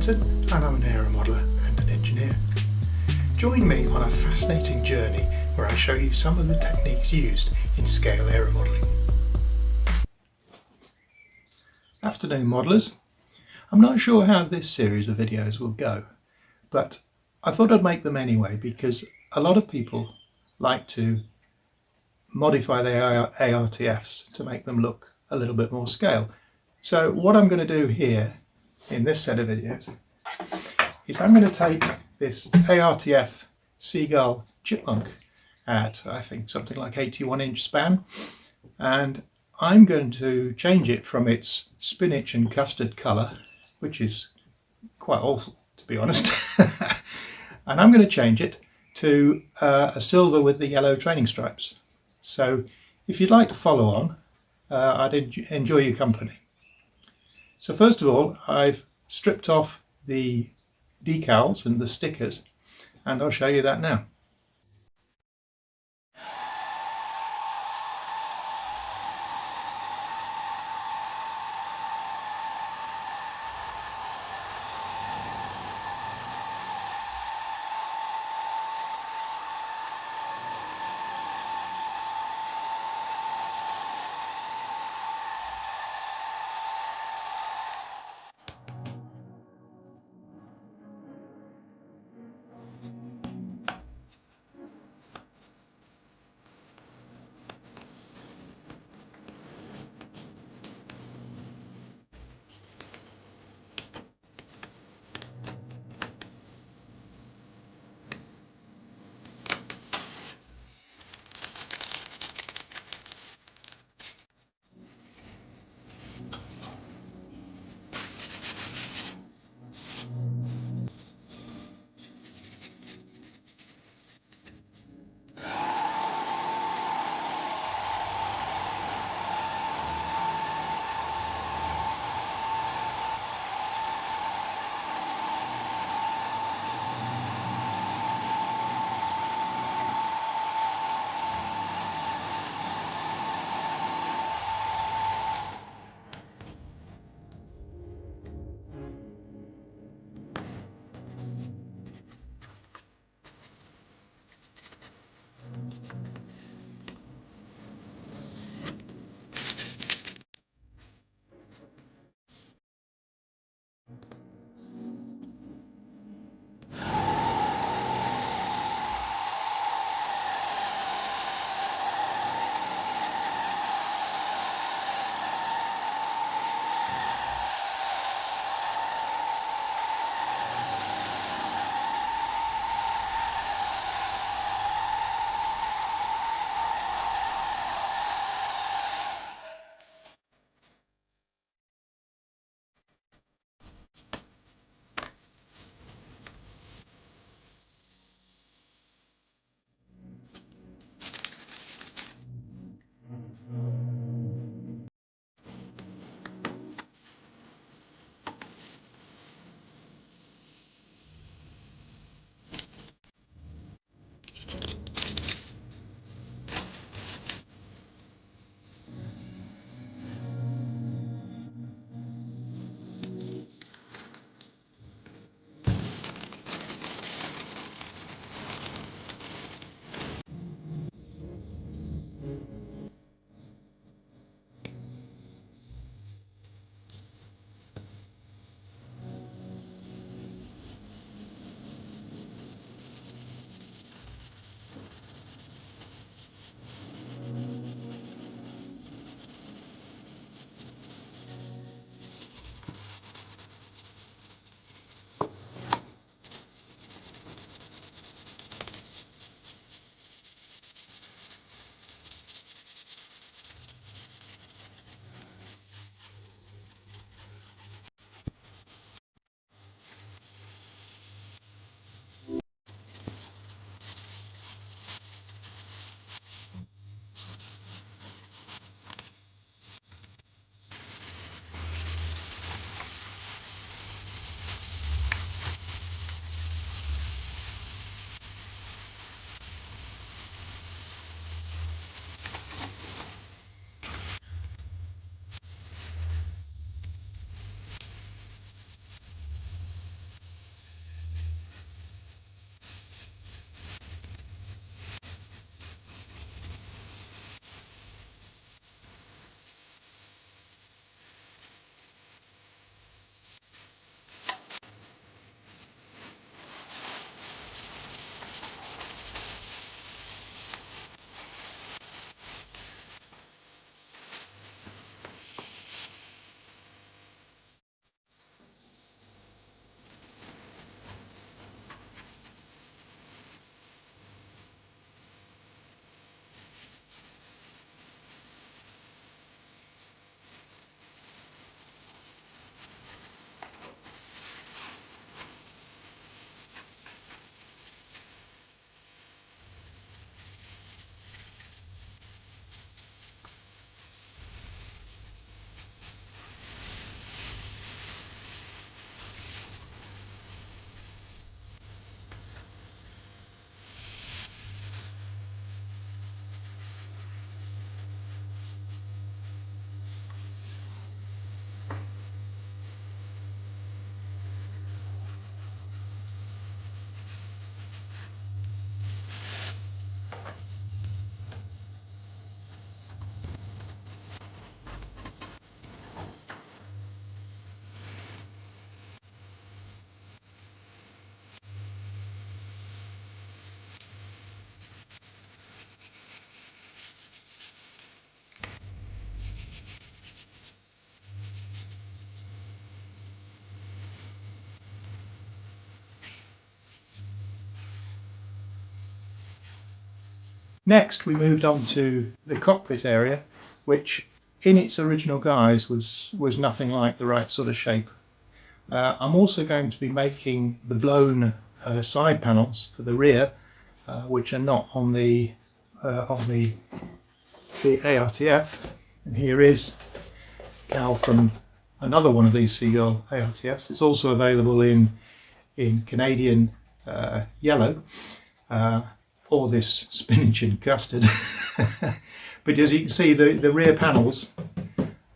Peterson and I'm an aeromodeller and an engineer. Join me on a fascinating journey where I show you some of the techniques used in scale aeromodelling. Afternoon modelers. I'm not sure how this series of videos will go, but I thought I'd make them anyway because a lot of people like to modify their ARTFs to make them look a little bit more scale. So what I'm going to do here in this set of videos is I'm going to take this ARTF Seagull Chipmunk at I think something like 81-inch span, and I'm going to change it from its spinach and custard colour, which is quite awful to be honest, and I'm going to change it to a silver with the yellow training stripes. So if you'd like to follow on, I'd enjoy your company. So first of all, I've stripped off the decals and the stickers, and I'll show you that now. Next we moved on to the cockpit area, which in its original guise was nothing like the right sort of shape. I'm also going to be making the blown side panels for the rear, which are not on the ARTF. And here is now from another one of these Seagull ARTFs. It's also available in Canadian yellow, or this Spinach and Custard. But as you can see, the rear panels,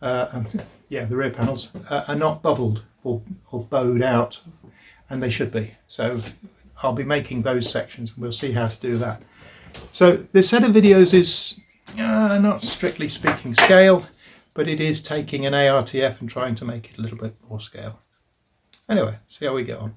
the rear panels are not bubbled or bowed out, and they should be. So I'll be making those sections, and we'll see how to do that. So this set of videos is not strictly speaking scale, but it is taking an ARTF and trying to make it a little bit more scale. Anyway, see how we get on.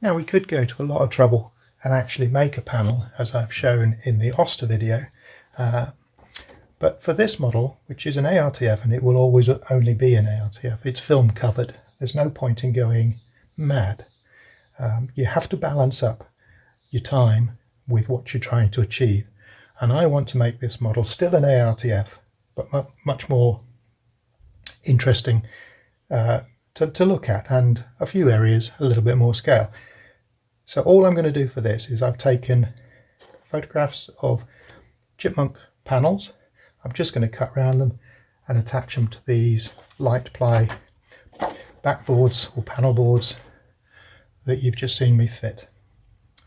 Now we could go to a lot of trouble and actually make a panel as I've shown in the Oster video, but for this model, which is an ARTF, and it will always only be an ARTF, it's film covered. There's no point in going mad. You have to balance up your time with what you're trying to achieve, and I want to make this model still an ARTF, but much more interesting to look at, and a few areas a little bit more scale. So all I'm going to do for this is I've taken photographs of chipmunk panels. I'm just going to cut around them and attach them to these light ply backboards or panel boards that you've just seen me fit.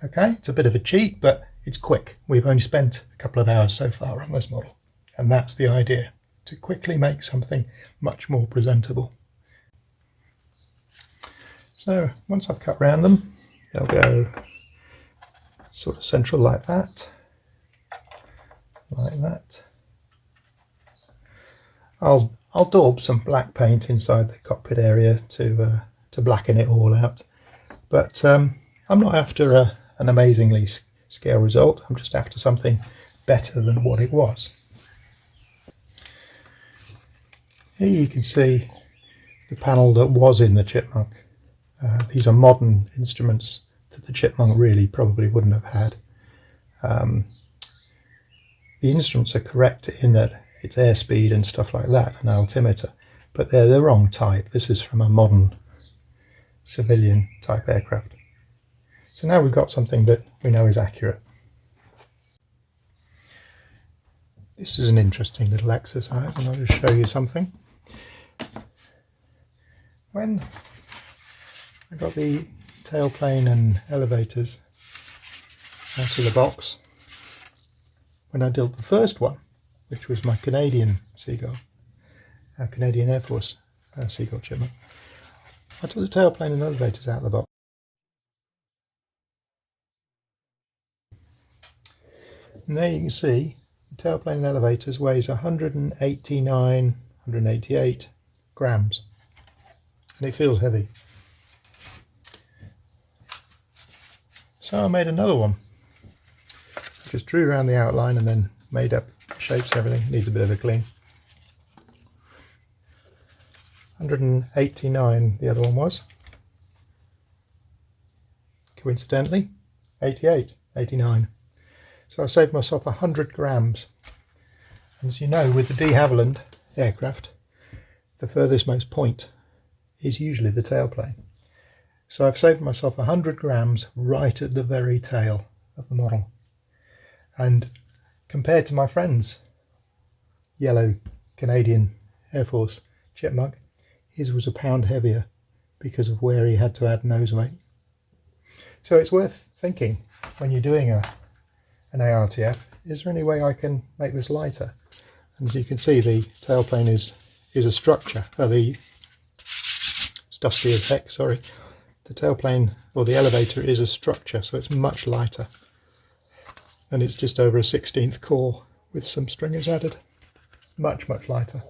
Okay, it's a bit of a cheat, but it's quick. We've only spent a couple of hours so far on this model, and that's the idea, to quickly make something much more presentable. So once I've cut around them, they'll go sort of central like that, like that. I'll daub some black paint inside the cockpit area to blacken it all out, but I'm not after an amazingly scale result. I'm just after something better than what it was. Here you can see the panel that was in the Chipmunk. These are modern instruments that the Chipmunk really probably wouldn't have had. The instruments are correct in that it's airspeed and stuff like that, an altimeter, but they're the wrong type. This is from a modern civilian type aircraft. So now we've got something that we know is accurate. This is an interesting little exercise, and I'll just show you something. When I got the tailplane and elevators out of the box, when I built the first one, which was my Canadian Seagull, Canadian Air Force Seagull Chipmunk, I took the tailplane and elevators out of the box. And there you can see the tailplane and elevators weighs 188 grams, and it feels heavy. So I made another one. I just drew around the outline and then made up shapes and everything. Needs a bit of a clean. 189 the other one was. Coincidentally, 89. So I saved myself 100 grams. And as you know, with the de Havilland aircraft, the furthest most point is usually the tailplane. So I've saved myself 100 grams right at the very tail of the model. And compared to my friend's yellow Canadian Air Force Chipmunk, his was a pound heavier because of where he had to add nose weight. So it's worth thinking when you're doing an ARTF, is there any way I can make this lighter? And as you can see, the tailplane is a structure. It's dusty as heck, sorry. The tailplane, or the elevator, is a structure, so it's much lighter. And it's just over a 16th core with some stringers added. Much, much lighter.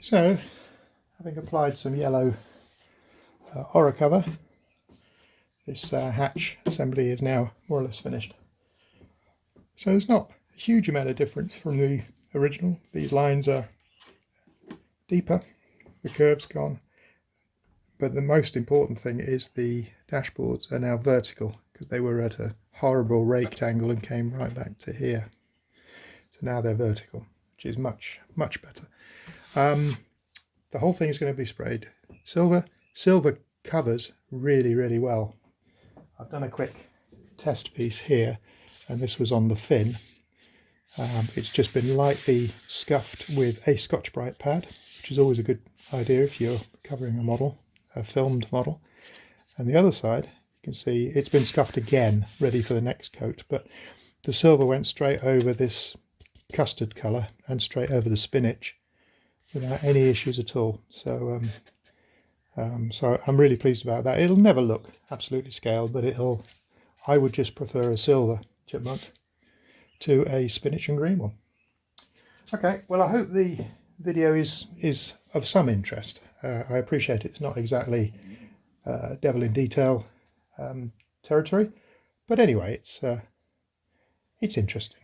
So, having applied some yellow aura cover, this hatch assembly is now more or less finished. So there's not a huge amount of difference from the original. These lines are deeper, the curve's gone, but the most important thing is the dashboards are now vertical, because they were at a horrible raked angle and came right back to here. So now they're vertical, which is much better. The whole thing is going to be sprayed silver. Silver covers really well. I've done a quick test piece here, and this was on the fin. It's just been lightly scuffed with a Scotch-Brite pad, which is always a good idea if you're covering a model, a filmed model. And the other side, you can see it's been scuffed again, ready for the next coat, but the silver went straight over this custard colour and straight over the spinach without any issues at all. So so I'm really pleased about that. It'll never look absolutely scaled, but I would just prefer a silver chipmunk to a spinach and green one. Okay, well, I hope the video is of some interest. I appreciate it's not exactly devil in detail territory, but anyway, it's interesting.